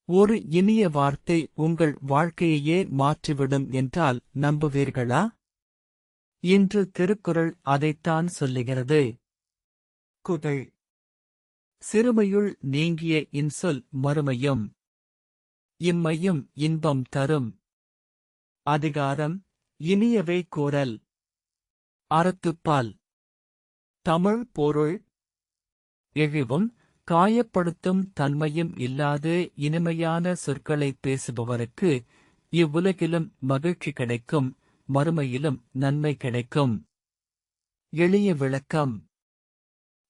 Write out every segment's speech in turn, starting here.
ஒரு இனிய வார்த்தை உங்கள் வாழ்க்கையையே மாற்றிவிடும் என்றால் நம்புவீர்களா? இன்று திருக்குறள் அதைத்தான் சொல்லுகிறது. குறள். சிறுமையுள் நீங்கிய இன்சொல் மறுமையும் இம்மையும் இன்பம் தரும். அதிகாரம் இனியவை கூறல். அறத்துப்பால். தமிழ் பொருள். இழிவும் காயப்படுத்தும் தன்மையும் இல்லாத இனிமையான சொற்களை பேசுபவருக்கு இவ்வுலகிலும் மகிழ்ச்சி கிடைக்கும், மறுமையிலும் நன்மை கிடைக்கும். எளிய விளக்கம்.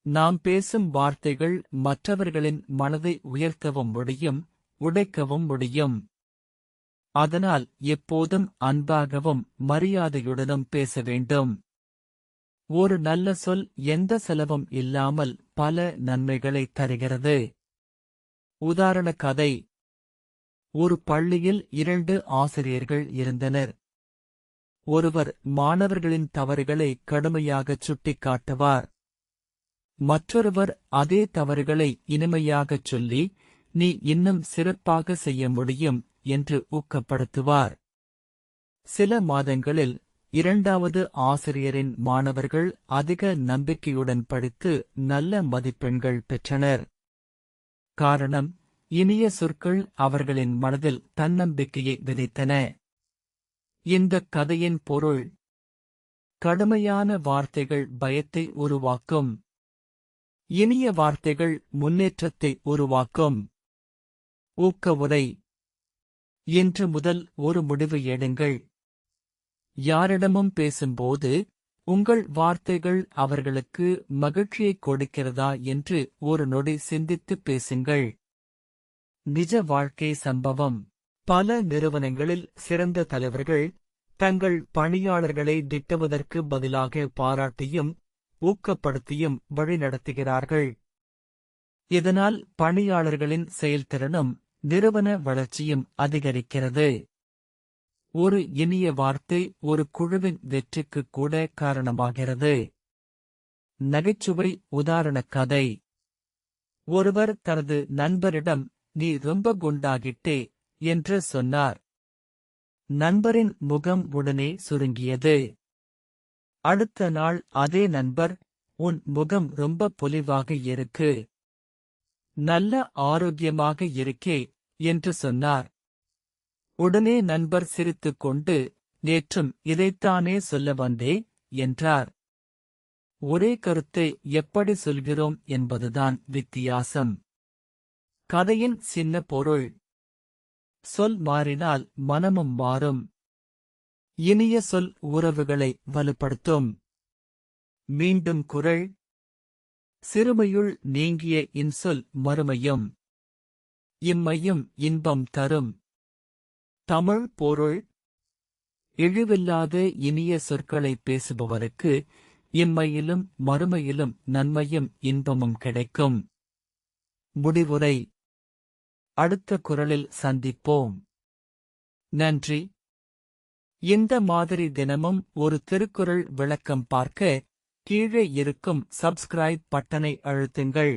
நாம் பேசும் வார்த்தைகள் மற்றவர்களின் மனதை உயர்த்தவும் முடியும், உடைக்கவும் முடியும். அதனால் எப்போதும் அன்பாகவும் மரியாதையுடனும் பேச வேண்டும். ஒரு நல்ல சொல் எந்த செலவும் இல்லாமல் பல நன்மைகளை தருகிறது. உதாரண கதை. ஒரு பள்ளியில் 2 ஆசிரியர்கள் இருந்தனர். ஒருவர் மாணவர்களின் தவறுகளை கடுமையாகச் சுட்டிக்காட்டுவார். மற்றொருவர் அதே தவறுகளை இனிமையாகச் சொல்லி, நீ இன்னும் சிறப்பாக செய்ய முடியும் என்று ஊக்கப்படுத்துவார். சில மாதங்களில் 2வது ஆசிரியரின் மாணவர்கள் அதிக நம்பிக்கையுடன் படித்து நல்ல மதிப்பெண்கள் பெற்றனர். காரணம், இனிய சொற்கள் அவர்களின் மனதில் தன்னம்பிக்கையை விதைத்தன. இந்தக் கதையின் பொருள். கடுமையான வார்த்தைகள் பயத்தை உருவாக்கும். இனிய வார்த்தைகள் முன்னேற்றத்தை உருவாக்கும். ஊக்க உரை. இன்று முதல் ஒரு முடிவு எடுங்கள். யாரிடமும் பேசும்போது உங்கள் வார்த்தைகள் அவர்களுக்கு மகிழ்ச்சியை கொடுக்கிறதா என்று ஒரு நொடி சிந்தித்து பேசுங்கள். நிஜ வாழ்க்கை சம்பவம். பல நிறுவனங்களில் சிறந்த தலைவர்கள் தங்கள் பணியாளர்களை திட்டுவதற்கு பதிலாக பாராட்டியும் ஊக்கப்படுத்தியும் வழிநடத்துகிறார்கள். இதனால் பணியாளர்களின் செயல்திறனும் நிறுவன வளர்ச்சியும் அதிகரிக்கிறது. ஒரு இனிய வார்த்தை ஒரு குழுவின் வெற்றிக்கு கூட காரணமாகிறது. நகைச்சுவை உதாரண கதை. ஒருவர் தனது நண்பரிடம் நீ ரொம்ப குண்டாகிட்டே என்று சொன்னார். நண்பரின் முகம் உடனே சுருங்கியது. அடுத்த நாள் அதே நண்பர், உன் முகம் ரொம்ப பொலிவாக இருக்கு, நல்ல ஆரோக்கியமாக இருக்கே என்று சொன்னார். உடனே நண்பர் சிரித்துக் கொண்டு, நேற்றும் இதைத்தானே சொல்ல வந்தே என்றார். ஒரே கருத்தை எப்படி சொல்கிறோம் என்பதுதான் வித்தியாசம். கதையின் சின்ன பொருள். சொல் மாறினால் மனமும் மாறும். இனிய சொல் உறவுகளை வலுப்படுத்தும். மீண்டும் குறள். சிறுமையுள் நீங்கிய இன்சொல் மறுமையும் இம்மையும் இன்பம் தரும். தமிழ் பொருள். இழிவில்லாத இனிய சொற்களை பேசுபவருக்கு இம்மையிலும் மறுமையிலும் நன்மையும் இன்பமும் கிடைக்கும். முடிவுரை. அடுத்த குறளில் சந்திப்போம். நன்றி. இந்த மாதிரி தினமும் ஒரு திருக்குறள் விளக்கம் பார்க்க கீழே இருக்கும் சப்ஸ்கிரைப் பட்டனை அழுத்துங்கள்.